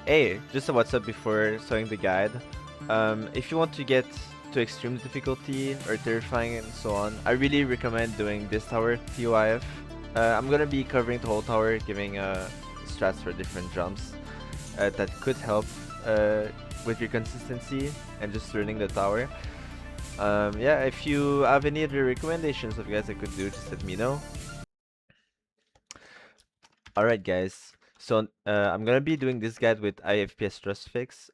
Hey, just a what's up before starting the guide. If you want to get to extreme difficulty or terrifying and so on, I really recommend doing this tower, TOIF. I'm gonna be covering the whole tower, giving strats for different jumps that could help with your consistency and just learning the tower. Yeah, if you have any other recommendations of guys I could do, just let me know. Alright guys, so I'm gonna be doing this guide with IFPS Trust Fix,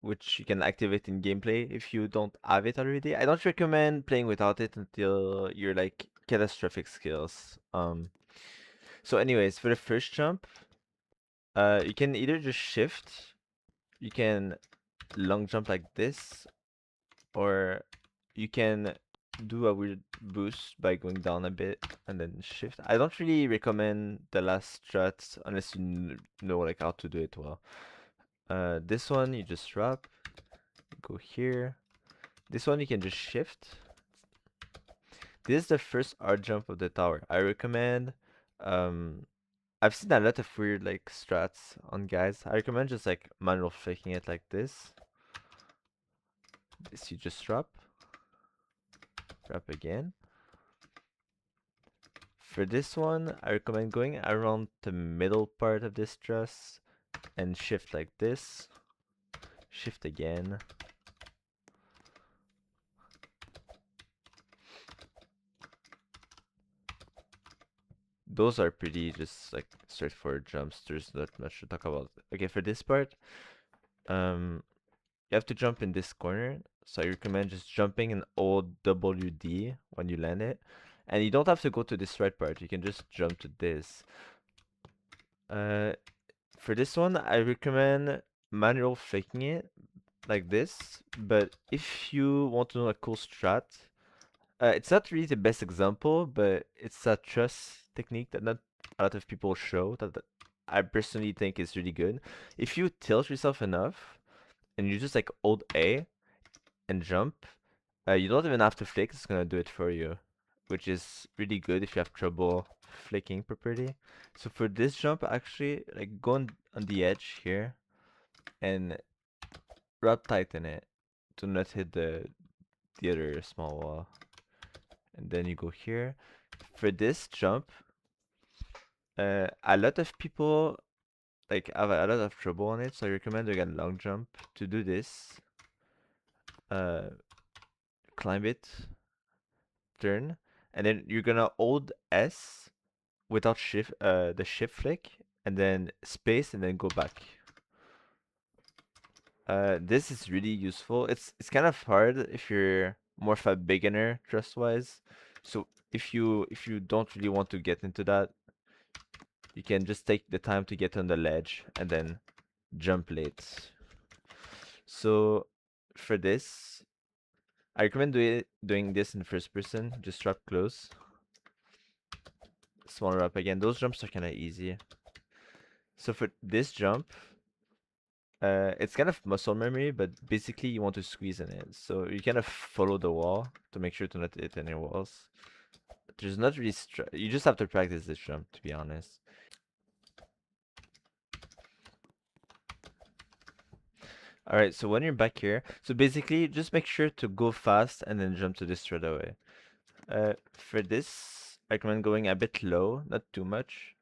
which you can activate in gameplay if you don't have it already. I don't recommend playing without it until you're like catastrophic skills. So anyways, for the first jump, you can either just shift, you can long jump like this, or you can do a weird boost by going down a bit and then shift. I don't really recommend the last strat unless you know like how to do it well. This one you just drop, go here. This one you can just shift. This is the first hard jump of the tower. I recommend. Um, I've seen a lot of weird like strats on guys. I recommend just like manual faking it like this. This you just drop again. For this one, I recommend going around the middle part of this truss and shift like this. Shift again. Those are pretty just like straightforward jumps. There's not much to talk about. Okay, for this part, you have to jump in this corner. So I recommend just jumping and hold WD when you land it. And you don't have to go to this right part. You can just jump to this. For this one, I recommend manual faking it like this. But if you want to know a cool strat, it's not really the best example, but it's a trust technique that not a lot of people show that I personally think is really good. If you tilt yourself enough and you just like hold A and jump, you don't even have to flick, it's gonna do it for you, which is really good if you have trouble flicking properly. So for this jump, actually, like go on the edge here and wrap tighten it to not hit the other small wall. And then you go here. For this jump, a lot of people like have a lot of trouble on it, so I recommend doing a long jump. To do this, uh, climb it, turn, and then you're gonna hold S without the shift flick, and then space, and then go back. This is really useful. It's kind of hard if you're more of a beginner trust wise. So if you don't really want to get into that, you can just take the time to get on the ledge and then jump late. So for this, I recommend doing this in first person. Just drop close, smaller up again. Those jumps are kind of easy. So for this jump, it's kind of muscle memory, but basically you want to squeeze in it. So you kind of follow the wall to make sure to not hit any walls. There's not really you just have to practice this jump, to be honest. Alright, so when you're back here, so basically just make sure to go fast and then jump to this straight away. For this, I recommend going a bit low, not too much.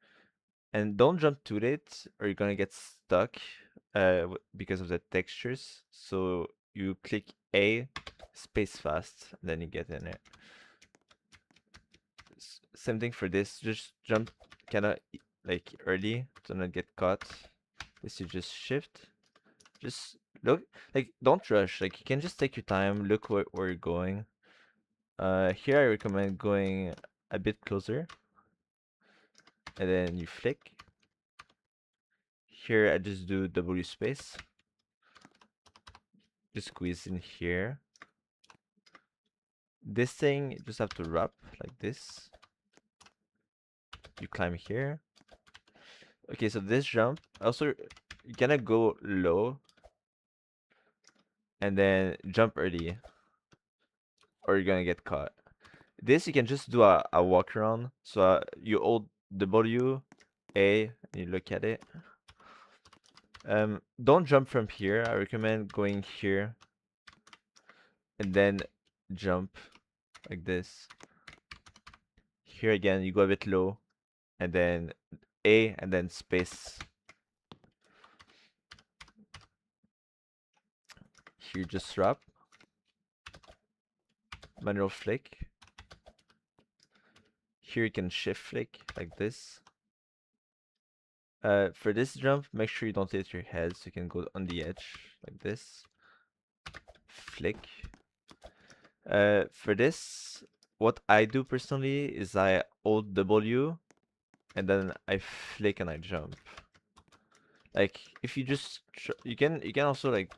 And don't jump too late or you're gonna get stuck because of the textures. So you click A, space fast, and then you get in it. Same thing for this, just jump kinda like early to not get caught. This you just shift. Just look, like don't rush, like you can just take your time, look where you're going. Here I recommend going a bit closer. And then you flick. Here I just do W space. Just squeeze in here. This thing you just have to wrap like this. You climb here. Okay, so this jump also you're gonna go low and then jump early or you're gonna get caught. This you can just do a walk around. So you hold W, A, and you look at it. Don't jump from here. I recommend going here and then jump like this. Here again, you go a bit low, and then A, and then space. Here, just drop. Manual flick. Here you can shift flick like this. For this jump, make sure you don't hit your head, so you can go on the edge like this. Flick. For this, what I do personally is I hold W and then I flick and I jump. Like if you just you can also like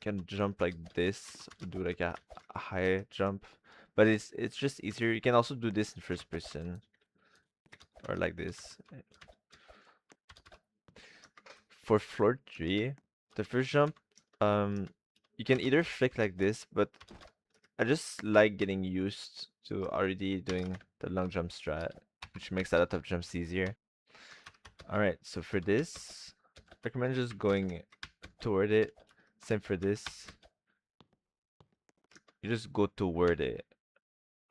can jump like this, do like a high jump, but it's just easier. You can also do this in first person or like this. For floor 3, the first jump, you can either flick like this, but I just like getting used to already doing the long jump strat, which makes a lot of jumps easier. Alright, so for this, I recommend just going toward it. Same for this. You just go toward it.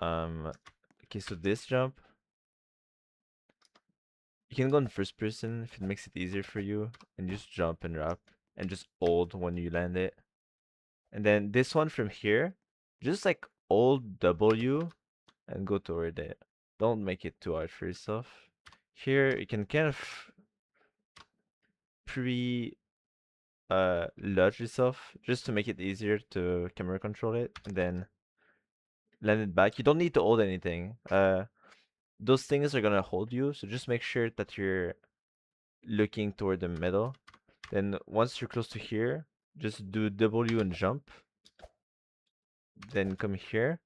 Okay, so this jump, you can go in first person if it makes it easier for you, and just jump and wrap, and just hold when you land it. And then this one from here, just like hold W and go toward it. Don't make it too hard for yourself. Here you can kind of pre lodge yourself just to make it easier to camera control it, and then land it back. You don't need to hold anything. Those things are gonna hold you, so just make sure that you're looking toward the middle. Then once you're close to here, just do W and jump. Then come here.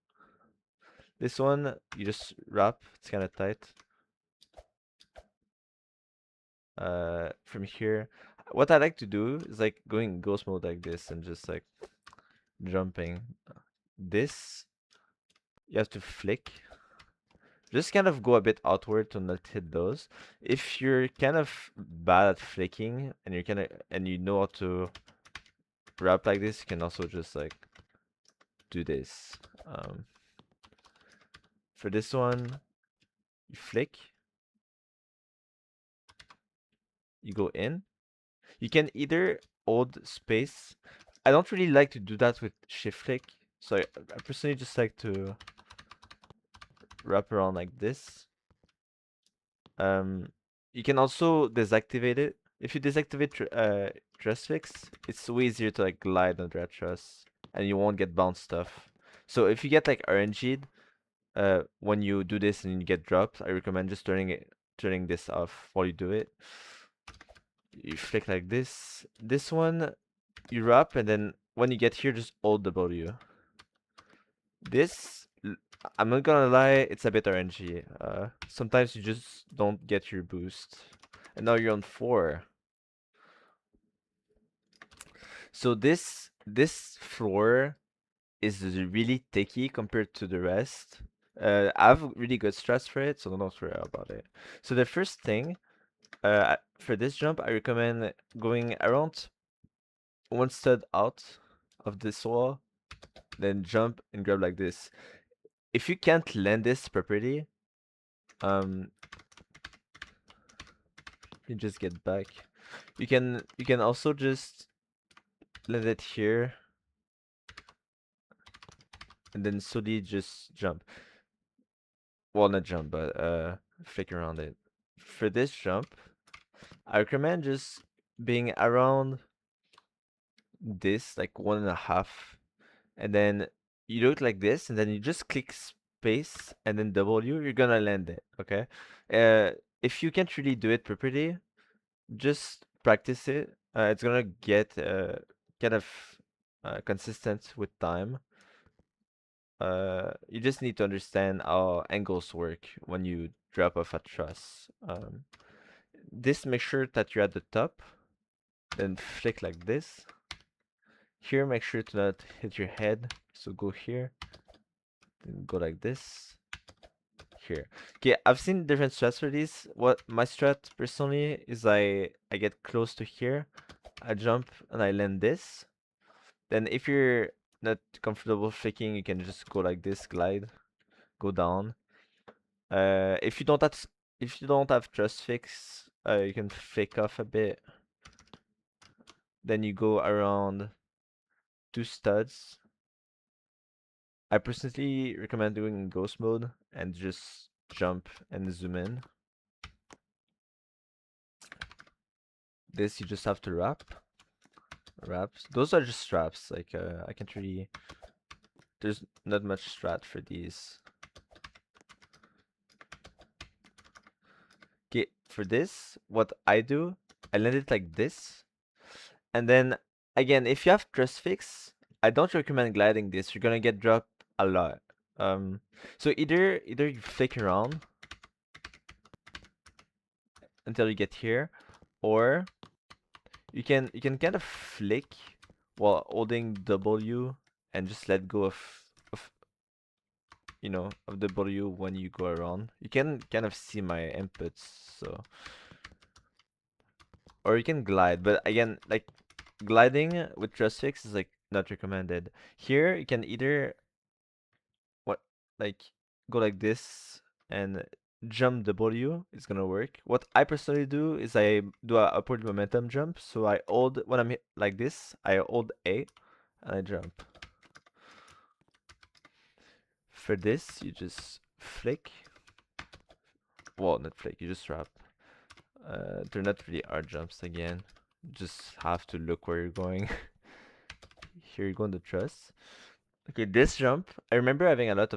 This one, you just wrap. It's kind of tight. From here, what I like to do is like going ghost mode like this and just like jumping. This, you have to flick. Just kind of go a bit outward to not hit those. If you're kind of bad at flicking and you're kind of and you know how to wrap like this, you can also just like do this. For this one, you flick, you go in. You can either hold space. I don't really like to do that with shift flick, so I personally just like to wrap around like this. You can also deactivate it. If you deactivate truss fix, it's way easier to like glide under a truss, and you won't get bounce stuff. So if you get like RNG'd, when you do this and you get dropped, I recommend just turning this off while you do it. You flick like this. This one, you wrap, and then when you get here, just hold W. This, I'm not gonna lie, it's a bit RNG. Sometimes you just don't get your boost. And now you're on 4. So this floor is really ticky compared to the rest. I have really good strats for it, so don't worry about it. So the first thing, for this jump, I recommend going around one stud out of this wall, then jump and grab like this. If you can't land this properly, you just get back. You can also just land it here and then slowly just jump. Well, not jump, but flick around it. For this jump, I recommend just being around this, like 1.5, and then you do it like this, and then you just click space and then W. You're gonna land it. Okay. If you can't really do it properly, just practice it. It's gonna get kind of consistent with time. You just need to understand how angles work when you drop off a truss. This, make sure that you're at the top, then flick like this. Here, make sure to not hit your head, so go here, then go like this. here. Okay, I've seen different strats for these. What my strat personally is I get close to here, I jump and I land this. Then if you're not comfortable flicking, you can just go like this, glide, go down. If you don't have trust fix, you can flick off a bit. Then you go around two studs. I personally recommend doing ghost mode and just jump and zoom in. This you just have to wraps. Those are just straps. Like I can't really. There's not much strat for these. Okay, for this, what I do, I land it like this, and then again, if you have trust fix, I don't recommend gliding this. You're gonna get dropped a lot. So either you flick around until you get here, or you can kind of flick while holding W and just let go of of W when you go around. You can kind of see my inputs, so or you can glide, but again, like gliding with trust fix is like not recommended. Here you can either what like go like this and jump W, it's gonna work. What I personally do is I do a upward momentum jump, so I hold when I'm like this, I hold A and I jump. For this, you just flick. Well, not flick, you just wrap. They're not really art jumps again. Just have to look where you're going. Here you go on the truss. Okay, this jump, I remember having a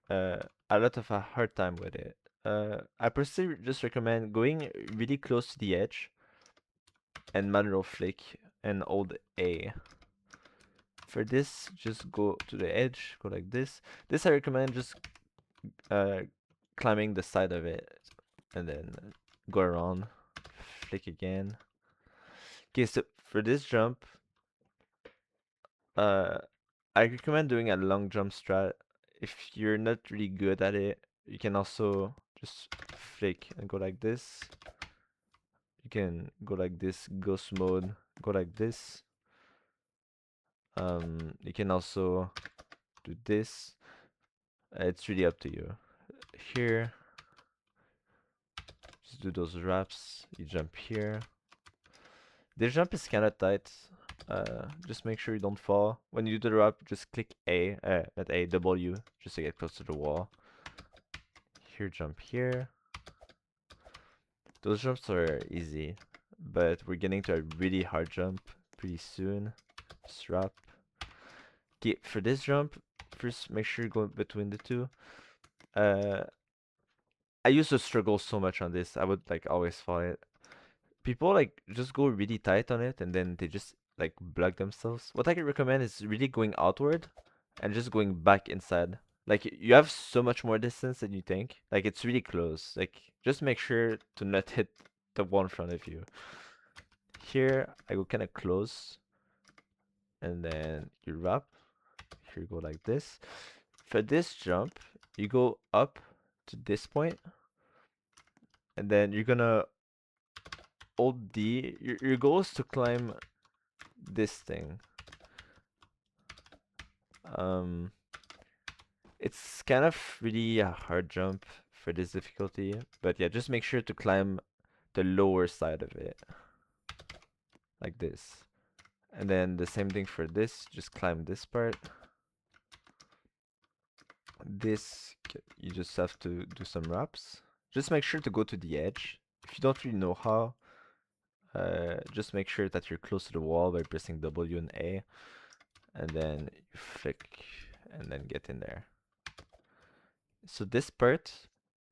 hard time with it. I personally just recommend going really close to the edge and manual flick and hold A. For this, just go to the edge, go like this. This I recommend just uh, climbing the side of it and then go around, flick again. Okay, so for this jump, uh, I recommend doing a long jump strat. If you're not really good at it, you can also just flick and go like this. You can go like this, ghost mode, go like this. You can also do this. It's really up to you. Here, just do those wraps. You jump here. The jump is kind of tight. Just make sure you don't fall. When you do the wrap, just click A, not A, W, just to get close to the wall. Here, jump here. Those jumps are easy, but we're getting to a really hard jump pretty soon. Just wrap. Okay, for this jump, first make sure you go between the two. Uh, I used to struggle so much on this. I would like always fall it. People like just go really tight on it and then they just like block themselves. What I can recommend is really going outward and just going back inside. Like you have so much more distance than you think. Like it's really close. Like just make sure to not hit the wall in front of you. Here I go kind of close and then you wrap. Here you go like this. For this jump, you go up to this point and then you're gonna hold D. Your goal is to climb this thing. Um, it's kind of really a hard jump for this difficulty, but yeah, just make sure to climb the lower side of it, like this. And then the same thing for this, just climb this part. This, you just have to do some wraps. Just make sure to go to the edge. If you don't really know how, just make sure that you're close to the wall by pressing W and A, and then you flick, and then get in there. So this part,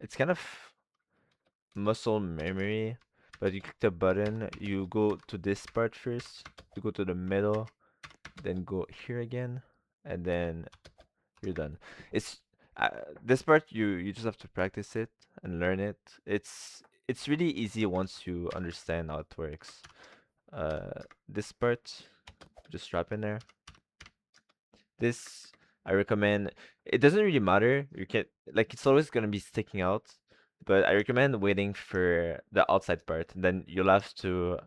it's kind of muscle memory, but you click the button, you go to this part first, you go to the middle, then go here again, and then you're done. It's uh, this part you just have to practice it and learn it. It's really easy once you understand how it works. This part, just strap in there. This I recommend, it doesn't really matter. You can, like, it's always gonna be sticking out, but I recommend waiting for the outside part. Then you'll have to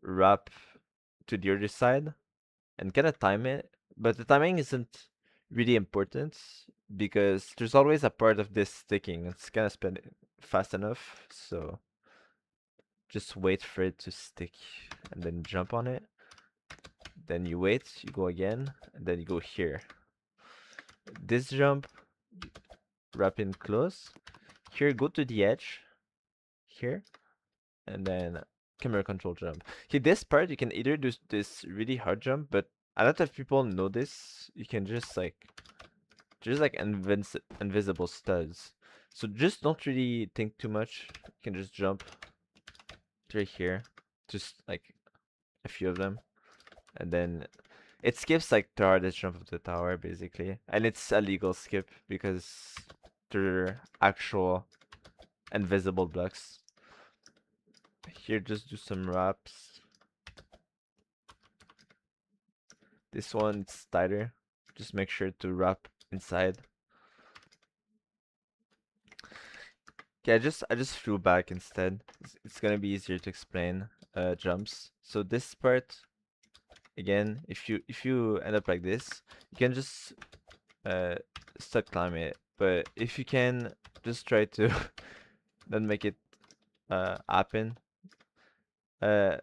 wrap to the other side and kind of time it. But the timing isn't really important because there's always a part of this sticking. It's gonna spin fast enough, so just wait for it to stick and then jump on it. Then you wait, you go again, and then you go here. This jump, wrap in close. Here, go to the edge. Here, and then camera control jump. Okay, this part you can either do this really hard jump, but a lot of people know this. You can just like invisible studs. So just don't really think too much. You can just jump right here, just like a few of them, and then it skips like the hardest jump of the tower basically, and it's a legal skip because they're actual invisible blocks. Here, just do some wraps. This one's tighter. Just make sure to wrap inside. Okay, I just flew back instead. It's gonna be easier to explain jumps. So this part, again, if you end up like this, you can just uh stuck climb it. But if you can, just try to not make it happen. I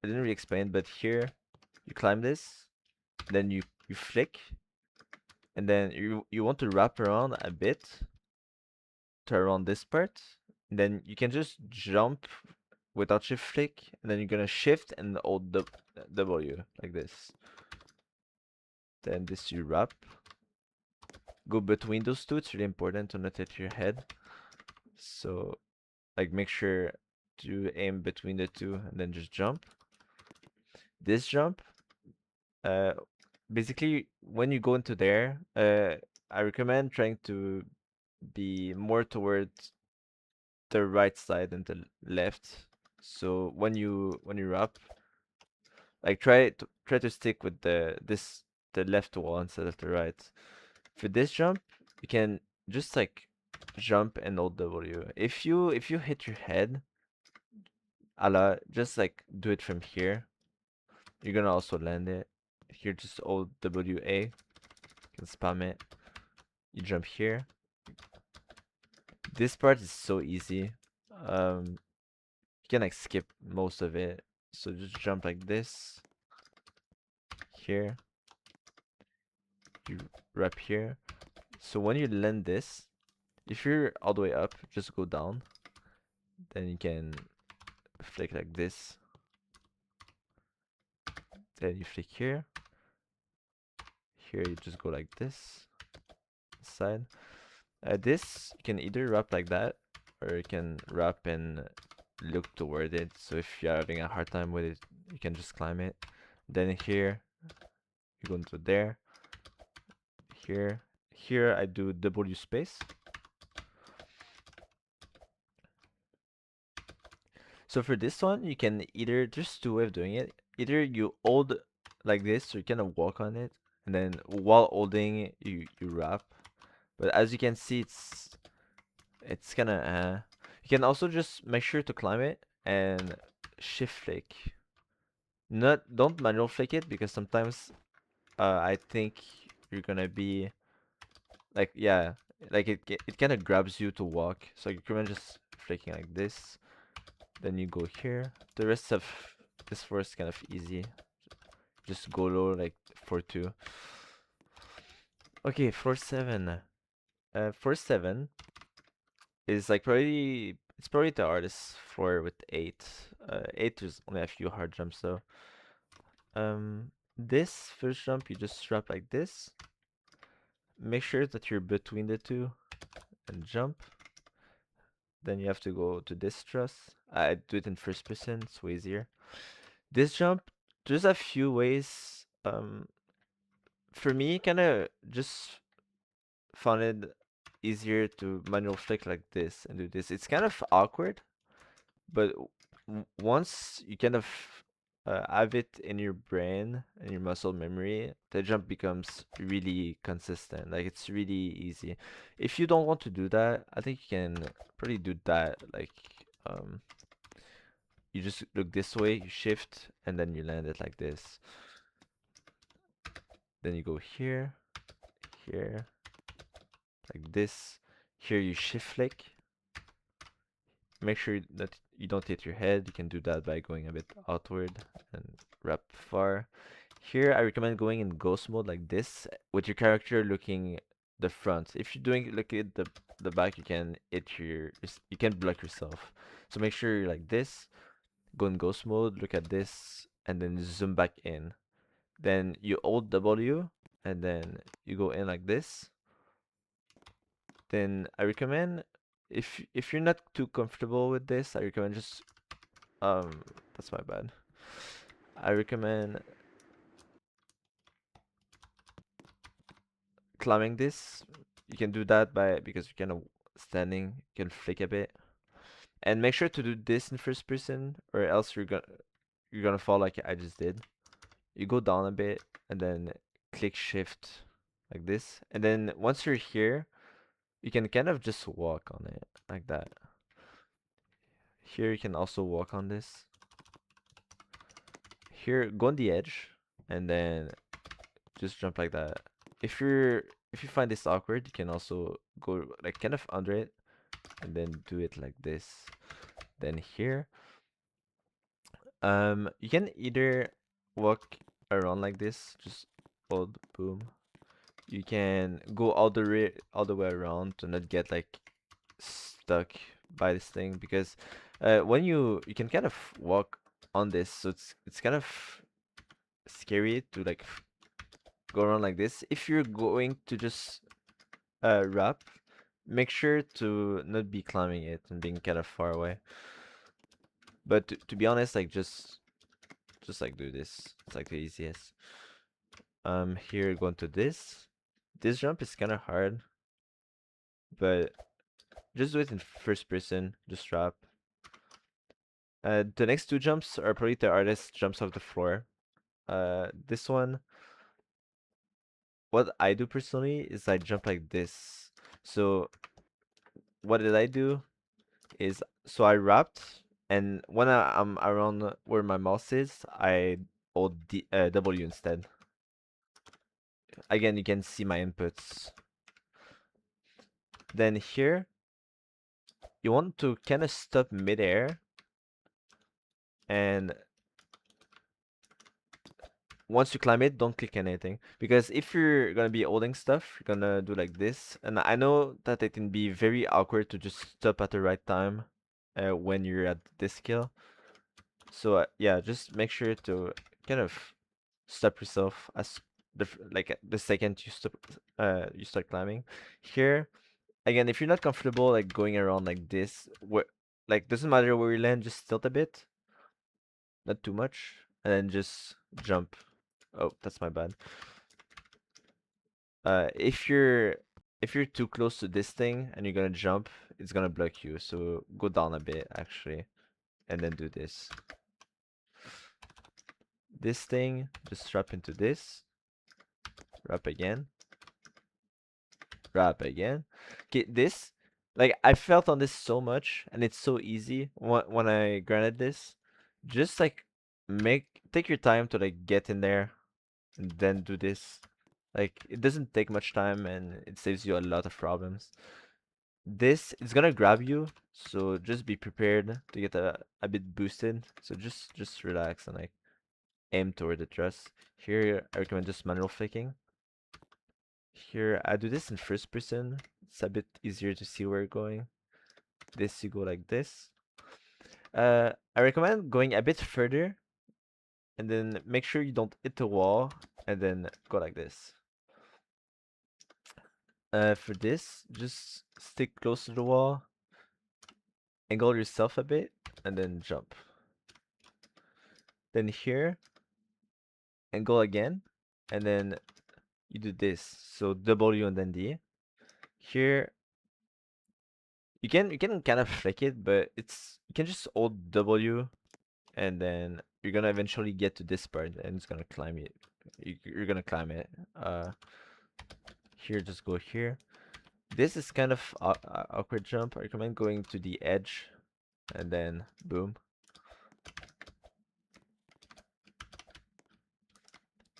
didn't really explain, but here you climb this, then you flick, and then you want to wrap around a bit to around this part. And then you can just jump without shift flick, and then you're gonna shift and hold the W like this. Then this you wrap. Go between those two. It's really important to not hit your head. So like make sure to aim between the two and then just jump. This jump, uh, basically when you go into there, I recommend trying to be more towards the right side and the left. So when you wrap, like try to stick with the left wall instead of the right. For this jump, you can just like jump and hold W. If you hit your head, just like do it from here. You're gonna also land it. Here, just hold WA. You can spam it. You jump here. This part is so easy. You can like skip most of it. So just jump like this. Here. You wrap here. So when you land this, if you're all the way up, just go down. Then you can flick like this. Then you flick here. Here you just go like this. Side. This you can either wrap like that, or you can wrap and look toward it. So if you're having a hard time with it, you can just climb it. Then here, you go into there. Here, I do W space. So for this one, you can either, there's two ways of doing it. Either you hold like this, so you kind of walk on it, and then while holding, you wrap. But as you can see, it's kind of You can also just make sure to climb it and shift flick. Don't manual flick it because sometimes I think you're gonna be like, yeah, like it kind of grabs you to walk. So you can just flicking like this. Then you go here. The rest of this force is kind of easy. Just go low like 4-2. Okay, 4-7. 4-7 is like probably, it's probably the hardest for with 8. 8 there's only a few hard jumps though. This first jump you just strap like this. Make sure that you're between the two and jump. Then you have to go to this truss. I do it in first person, it's way easier. This jump, there's a few ways. For me, kind of just found it easier to manual flick like this and do this. It's kind of awkward, but once you kind of have it in your brain and your muscle memory, the jump becomes really consistent. Like it's really easy. If you don't want to do that, I think you can probably do that. Like um, you just look this way, you shift, and then you land it like this. Then you go here, here, like this. Here you shift flick. Make sure that you don't hit your head. You can do that by going a bit outward and wrap far. Here, I recommend going in ghost mode like this, with your character looking the front. If you're doing look at the back, you can you can block yourself. So make sure you're like this. Go in ghost mode, look at this, and then zoom back in. Then you hold W, and then you go in like this. Then I recommend, if you're not too comfortable with this, I recommend just that's my bad. I recommend climbing this. You can do that by because you're kind of standing, you can flick a bit. And make sure to do this in first person, or else you're gonna fall like I just did. You go down a bit and then click shift like this. And then once you're here, you can kind of just walk on it like that. Here you can also walk on this. Here, go on the edge and then just jump like that. If you're if you find this awkward, you can also go like kind of under it and then do it like this. Then here, you can either walk around like this, just hold, boom. You can go all the way around to not get like stuck by this thing because when you can kind of walk on this, so it's kind of scary to like go around like this. If you're going to just wrap, make sure to not be climbing it and being kind of far away. But to be honest, like just like do this. It's like the easiest. Here going to this. This jump is kind of hard, but just do it in first person. Just drop. The next two jumps are probably the hardest jumps off the floor. This one, what I do personally is I jump like this. So what did I do? Is so I wrapped, and when I'm around where my mouse is, I hold W instead. Again, you can see my inputs. Then here, you want to kind of stop midair, and once you climb it, don't click anything. Because if you're gonna be holding stuff, you're gonna do like this. And I know that it can be very awkward to just stop at the right time when you're at this skill. So yeah, just make sure to kind of stop yourself as the second you start climbing. Here again, if you're not comfortable like going around like this, where like doesn't matter where you land, just tilt a bit, not too much, and then just jump. Oh, that's my bad. If you're too close to this thing and you're gonna jump, it's gonna block you. So go down a bit actually, and then do this. This thing, just drop into this, wrap again, wrap again. Okay, this, like I felt on this so much, and it's so easy when I granted this. Just like take your time to like get in there, and then do this. Like it doesn't take much time, and it saves you a lot of problems. This is gonna grab you, so just be prepared to get a bit boosted. So just relax and like aim toward the thrust. Here I recommend just manual flicking. Here I do this in first person. It's a bit easier to see where you're going. This you go like this. I recommend going a bit further and then make sure you don't hit the wall and then go like this. For this, just stick close to the wall, angle yourself a bit, and then jump. Then here, angle again, and then you do this. So W and then D. Here, you can kind of flick it, but you can just hold W and then you're gonna eventually get to this part, and it's gonna climb it. You're gonna climb it. Here, just go here. This is kind of awkward jump. I recommend going to the edge, and then boom.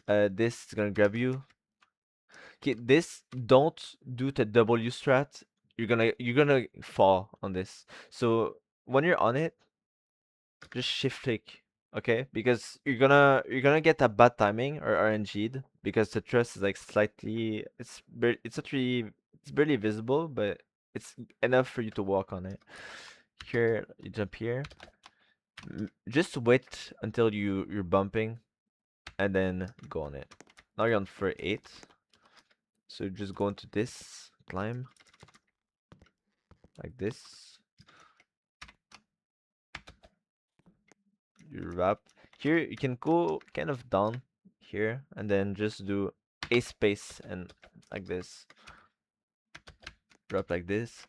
This is gonna grab you. Okay, this don't do the W strat. You're gonna fall on this. So when you're on it, just shift click, okay? Because you're gonna get a bad timing or RNG'd because the truss is like slightly it's actually it's barely visible, but it's enough for you to walk on it. Here you jump here. Just wait until you're bumping, and then go on it. Now you're on for 8. So just go into this, climb, like this. You wrap. Here you can go kind of down here, and then just do a space and like this. Drop like this.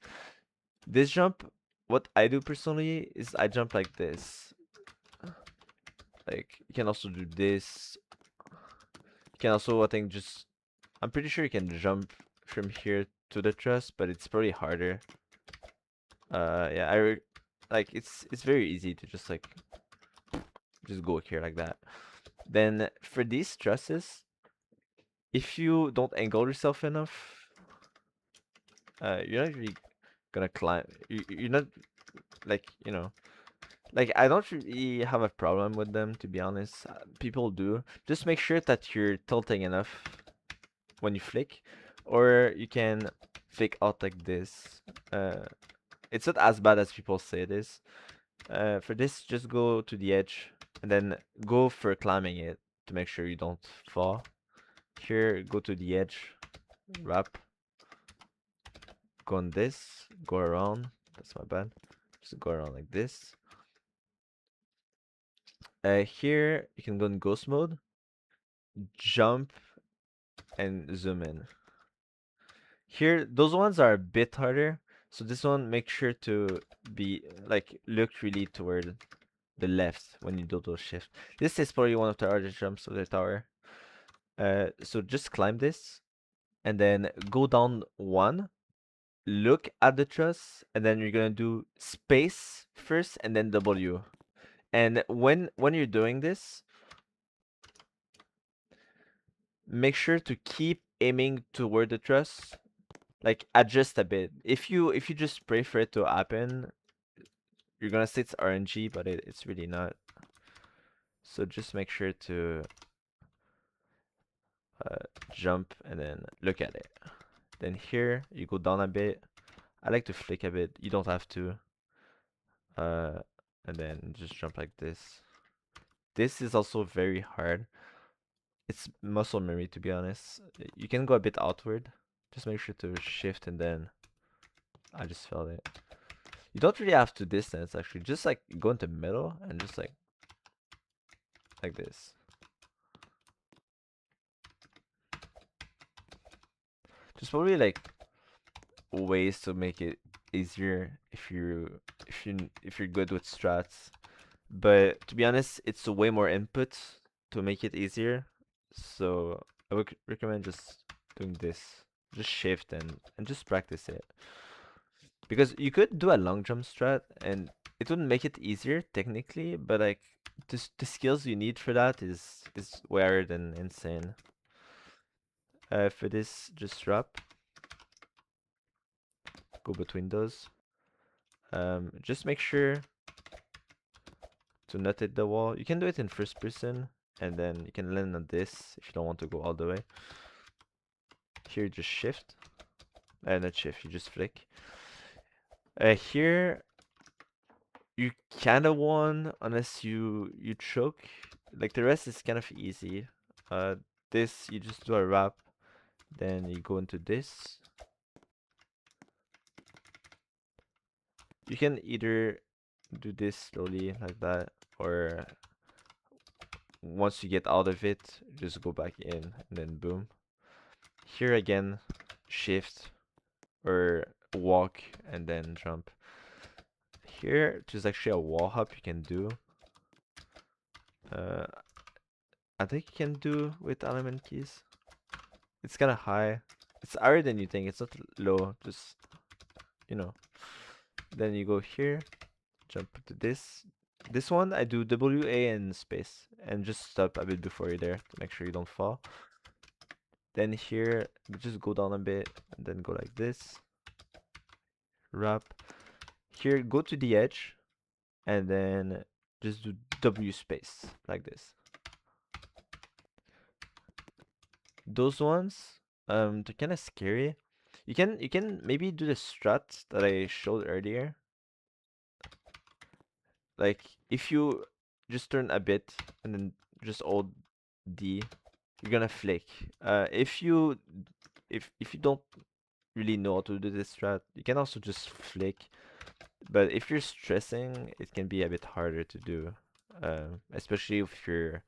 This jump, what I do personally is I jump like this. Like you can also do this. You can also, I think, just I'm pretty sure you can jump from here to the truss, but it's probably harder. Yeah, like it's very easy to just go here like that. Then for these trusses, if you don't angle yourself enough, you're not really gonna climb. You're not like like I don't really have a problem with them, to be honest. People do. Just make sure that you're tilting enough when you flick, or you can flick out like this. It's not as bad as people say it is. For this, just go to the edge and then go for climbing it to make sure you don't fall. Here, go to the edge, wrap, go on this, go around. That's my bad. Just go around like this. Here, you can go in ghost mode, jump, and zoom in. Here, those ones are a bit harder. So this one, make sure to be like look really toward the left when you do those shifts. This is probably one of the hardest jumps of the tower. So just climb this, and then go down 1, look at the truss, and then you're gonna do space first, and then W. And when you're doing this, make sure to keep aiming toward the truss. Like adjust a bit. If you just pray for it to happen, you're gonna say it's RNG, but it's really not. So just make sure to jump and then look at it. Then here you go down a bit. I like to flick a bit. You don't have to. Uh, and then just jump like this. This is also very hard. It's muscle memory, to be honest. You can go a bit outward. Just make sure to shift, and then I just felt it. You don't really have to distance, actually. Just like go into the middle and just like this. There's probably like ways to make it easier if you're good with strats. But to be honest, it's way more input to make it easier. So I would recommend just doing this. Just shift and just practice it. Because you could do a long jump strat and it wouldn't make it easier technically, but like the skills you need for that is weird and insane. For this, just drop, go between those. Just make sure to not hit the wall. You can do it in first person, and then you can land on this if you don't want to go all the way. Here, just shift. Not shift, you just flick. Here, you kind of won unless you choke. Like the rest is kind of easy. This you just do a wrap, then you go into this. You can either do this slowly like that, or once you get out of it, just go back in and then boom. Here again, shift or walk and then jump. Here, there's actually a wall hop you can do. Uh, I think you can do with element keys. It's kind of high. It's higher than you think. It's not low. Just, you know. Then you go here, jump to this. This one, I do WA and space. And just stop a bit before you're there to make sure you don't fall. Then here, just go down a bit. And then go like this. Wrap. Here, go to the edge. And then just do W space. Like this. Those ones, they're kind of scary. You can maybe do the strat that I showed earlier. Like if you just turn a bit and then just hold D, you're gonna flick. If you don't really know how to do this strat, you can also just flick. But if you're stressing, it can be a bit harder to do, especially if you're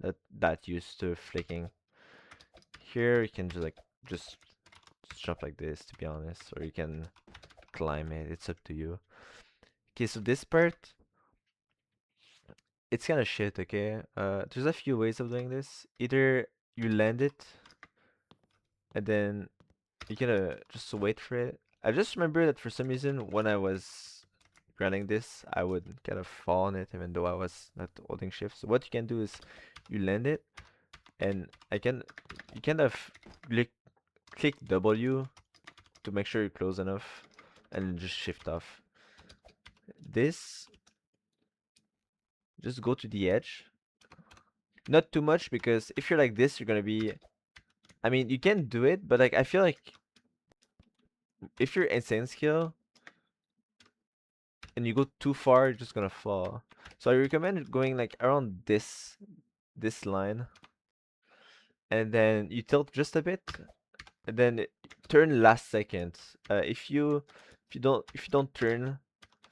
not that used to flicking. Here you can just jump like this, to be honest, or you can climb it. It's up to you. Okay, so this part, it's kind of shit, okay? There's a few ways of doing this. Either you land it, and then you gotta just wait for it. I just remember that for some reason, when I was running this, I would kind of fall on it, even though I was not holding shift. So what you can do is you land it, and you kind of click W to make sure you're close enough, and then just shift off. This, just go to the edge. Not too much, because if you're like this, you're gonna be. I mean, you can do it, but like I feel like if you're insane skill and you go too far, you're just gonna fall. So I recommend going like around this line, and then you tilt just a bit, and then turn last second. If you don't turn,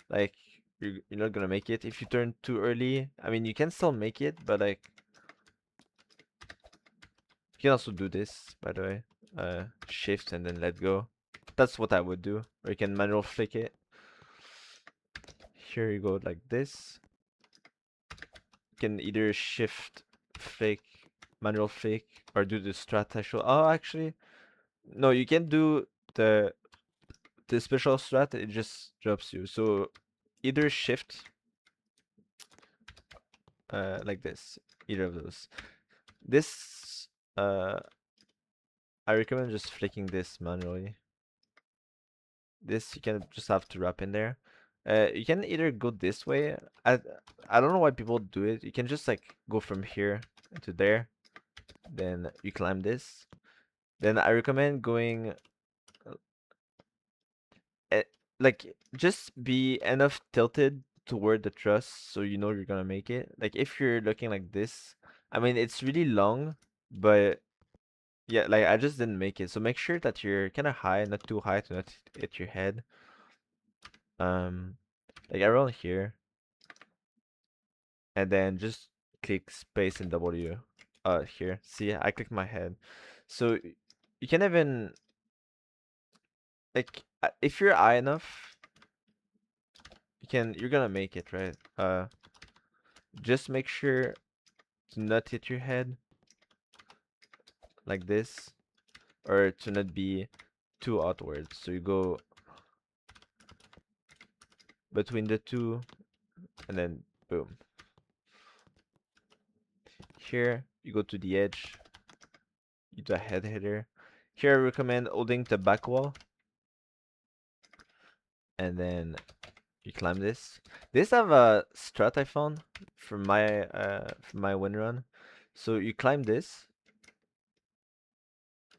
like you're not gonna make it. If you turn too early, I mean you can still make it, but like you can also do this, by the way. Shift and then let go. That's what I would do. Or you can manual flick it. Here you go like this. You can either shift, flick, manual flick, or do the strat actual. Oh, actually, no. You can do the special strat. It just drops you. So either shift, like this. Either of those. This, I recommend just flicking this manually. This you can just have to wrap in there. You can either go this way. I don't know why people do it. You can just like go from here to there. Then you climb this. Then I recommend going uh, like just be enough tilted toward the truss so you know you're gonna make it. Like if you're looking like this, I mean it's really long, but yeah, like I just didn't make it. So make sure that you're kind of high, not too high to not hit your head. Um, like around here. And then just click space and W. Here. See, I click my head. So you can even like if you're high enough, you're gonna make it, right? Just make sure to not hit your head like this, or to not be too outwards. So you go between the two, and then boom. Here you go to the edge. You do a head hitter. Here I recommend holding the back wall, and then you climb this. This have a strat I found from my win run. So you climb this,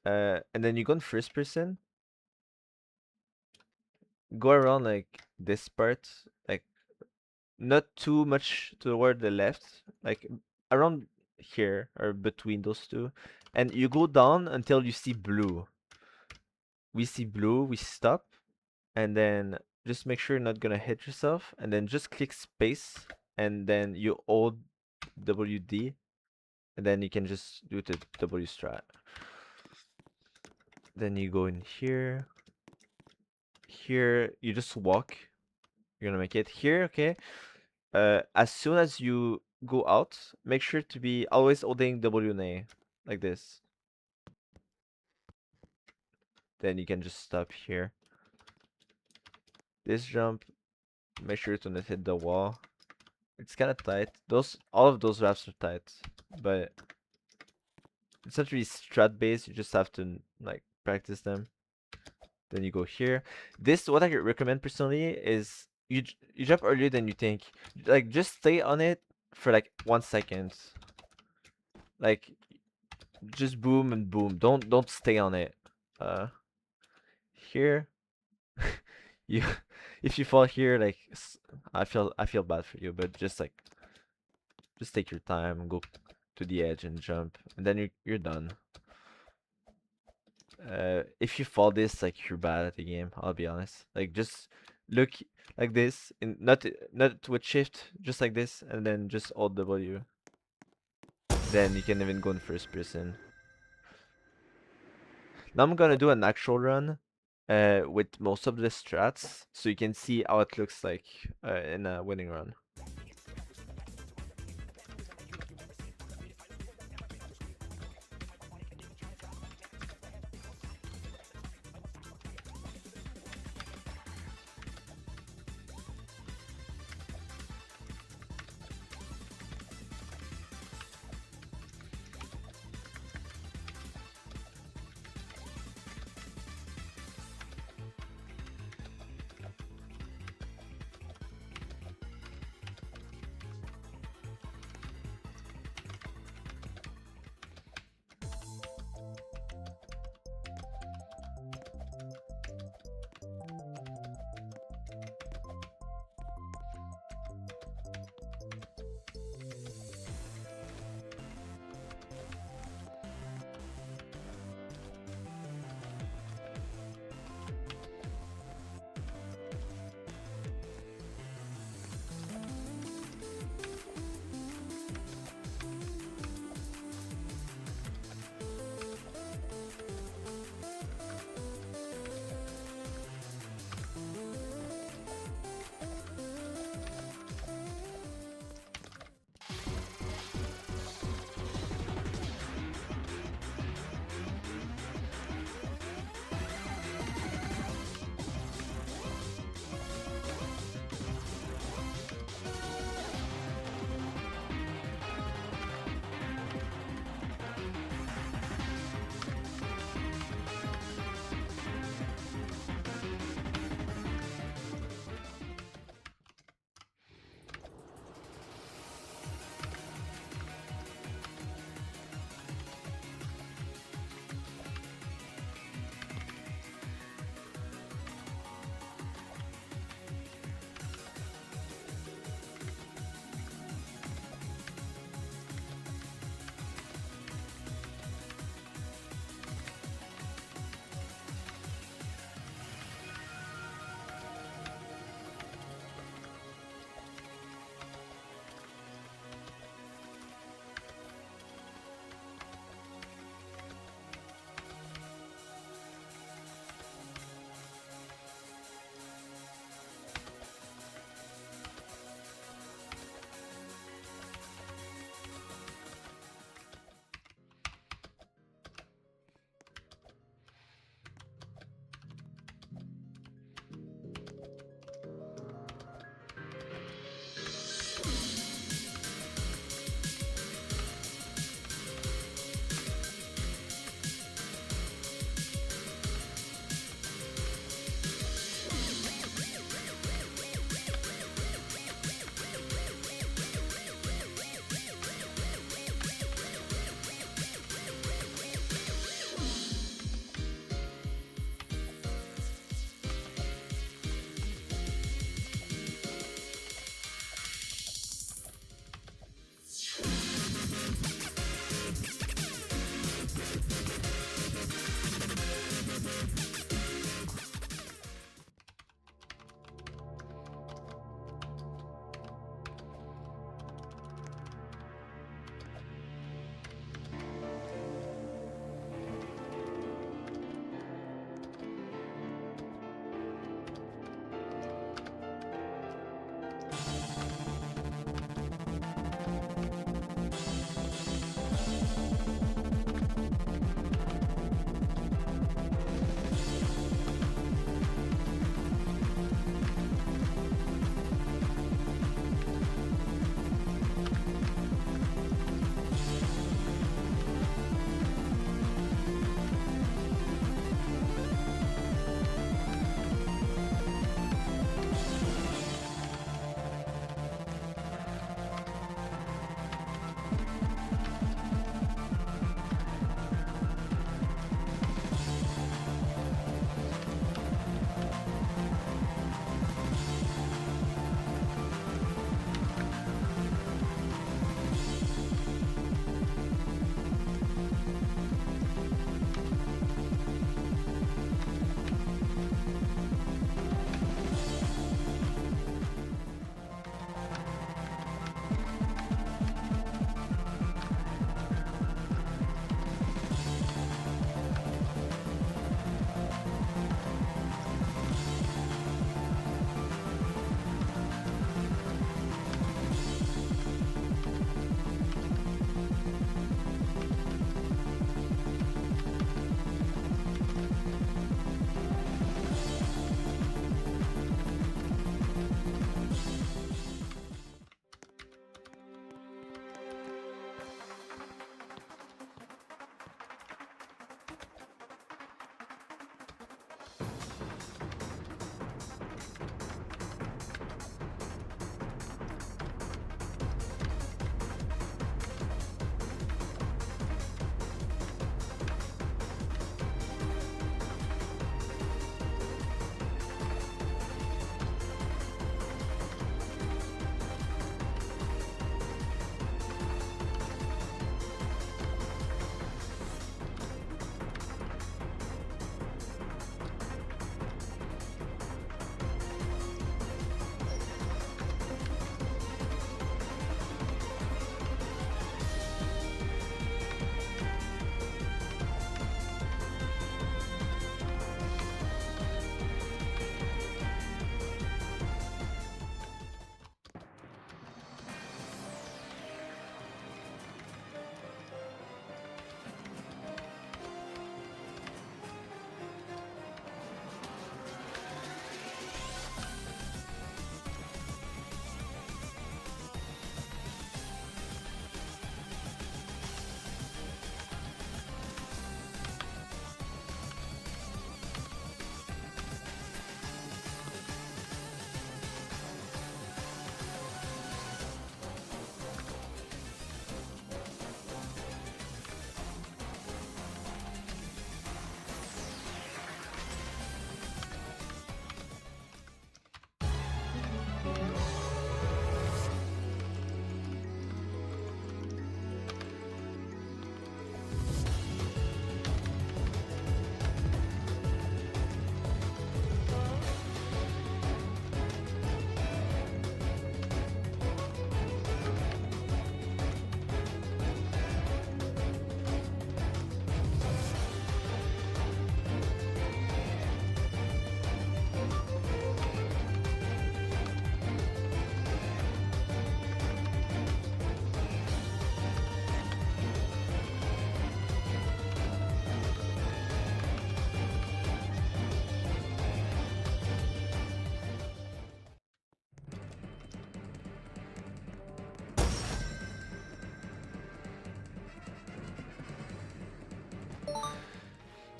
and then you go in first person. Go around like this part, like not too much toward the left, like around here or between those two, and you go down until you see blue. We see blue, we stop, and then just make sure you're not gonna hit yourself, and then just click space, and then you hold WD, and then you can just do the W strat. Then you go in here. Here, you just walk. You're gonna make it here, okay? As soon as you go out, make sure to be always holding W and A like this. Then you can just stop here. This jump, make sure to not hit the wall. It's kind of tight. All of those wraps are tight, but it's not really strat based. You just have to like practice them. Then you go here. This, what I recommend personally is you jump earlier than you think. Like just stay on it for like 1 second. Like just boom and boom. Don't stay on it. Uh, here, you if you fall here, like I feel bad for you, but just take your time and go to the edge and jump, and then you're done. If you fall this, like you're bad at the game. I'll be honest. Like just look like this, and not with shift, just like this, and then just alt W. Then you can even go in first person. Now I'm gonna do an actual run, with most of the strats, so you can see how it looks like in a winning run.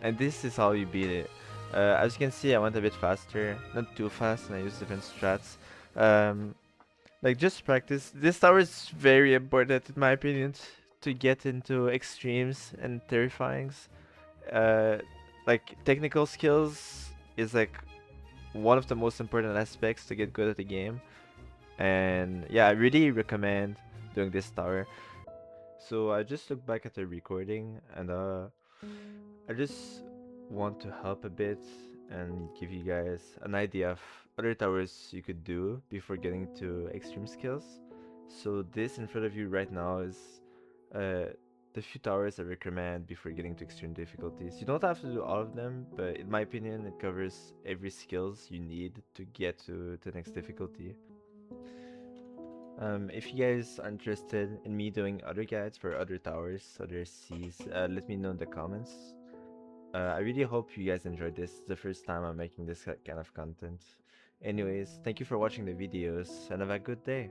And this is how you beat it. As you can see, I went a bit faster, not too fast, and I used different strats. Um, like just practice. This tower is very important in my opinion to get into extremes and terrifyings. Uh, like technical skills is like one of the most important aspects to get good at the game. And yeah, I really recommend doing this tower. So I just looked back at the recording and I just want to help a bit and give you guys an idea of other towers you could do before getting to extreme skills. So this in front of you right now is uh, the few towers I recommend before getting to extreme difficulties. You don't have to do all of them, but in my opinion, it covers every skills you need to get to the next difficulty. If you guys are interested in me doing other guides for other towers, other seas, let me know in the comments. I really hope you guys enjoyed this. It's the first time I'm making this kind of content. Anyways, thank you for watching the videos and have a good day.